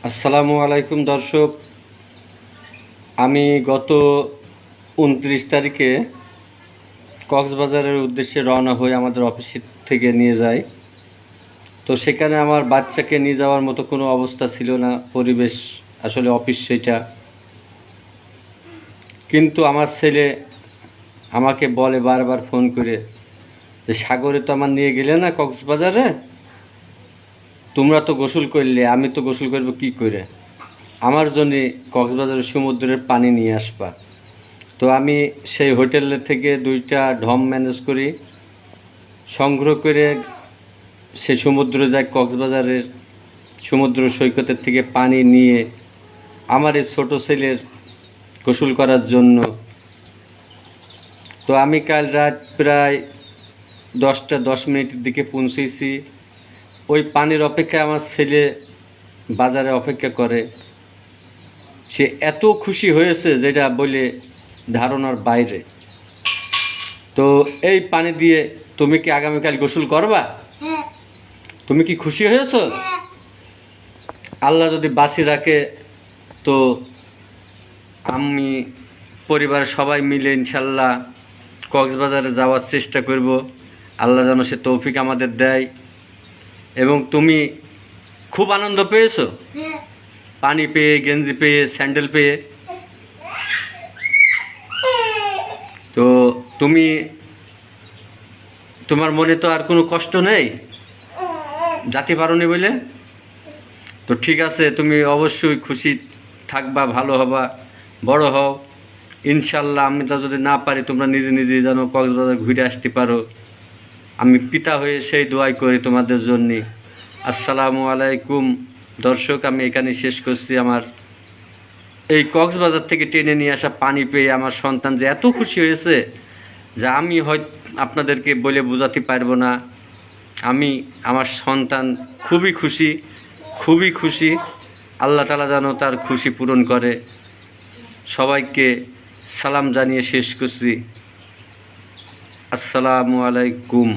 আসসালামু আলাইকুম দর্শক, আমি গত ২৯ তারিখে কক্সবাজারের উদ্দেশ্যে রওনা হয়ে আমাদের অফিস থেকে নিয়ে যাই। তো সেখানে আমার বাচ্চাকে নিয়ে যাওয়ার মতো কোনো অবস্থা ছিল না, পরিবেশ আসলে অফিস সেটা। কিন্তু আমার ছেলে আমাকে বলে বারবার ফোন করে যে সাগরে তো আমার নিয়ে গেলে না কক্সবাজারে, তোমরা তো গোসল করলে, আমি তো গোসল করবো কী করে, আমার জন্যে কক্সবাজারের সমুদ্রের পানি নিয়ে আসবা। তো আমি সেই হোটেল থেকে 2টা ঢম ম্যানেজ করি, সংগ্রহ করে সে সমুদ্রে যাই, কক্সবাজারের সমুদ্র সৈকতের থেকে পানি নিয়ে আমার এই ছোটো ছেলের গোসল করার জন্য। তো আমি কাল রাত প্রায় 10টা 10 মিনিটের দিকে পৌঁছেছি। ওই পানির অপেক্ষায় আমার ছেলে বাজারে অপেক্ষা করে। সে এত খুশি হয়েছে যেটা বলে ধারণার বাইরে। তো এই পানি দিয়ে তুমি কি আগামীকাল গোসল করবা? তুমি কি খুশি হয়েছো? আল্লাহ যদি বাঁচি রাখে তো আমি পরিবারের সবাই মিলে ইনশাল্লাহ কক্সবাজারে যাওয়ার চেষ্টা করব। আল্লাহ যেন সে তৌফিক আমাদের দেয়। এবং তুমি খুব আনন্দ পেয়েছো পানি পেয়ে, গেঞ্জি পেয়ে, স্যান্ডেল পেয়ে। তো তুমি, তোমার মনে তো আর কোনো কষ্ট নেই যাতে পারোনি বলে? তো ঠিক আছে, তুমি অবশ্যই খুশি থাকবা, ভালো হবা, বড় হও ইনশাল্লাহ। আমি তা যদি না পারি, তোমরা নিজে নিজে যেন কক্সবাজার ঘুরে আসতে পারো, আমি পিতা হয়ে সেই দোয়াই করি তোমাদের জন্যে। আসসালামু আলাইকুম দর্শক, আমি এখানে শেষ করছি। আমার এই কক্সবাজার থেকে টেনে নিয়ে আসা পানি পেয়ে আমার সন্তান যে এত খুশি হয়েছে যা আমি হয়তো আপনাদেরকে বলে বোঝাতে পারবো না। আমার সন্তান খুবই খুশি, খুবই খুশি। আল্লাহ তাআলা যেন তার খুশি পূরণ করে। সবাইকে সালাম জানিয়ে শেষ করছি। আসসালামু আলাইকুম।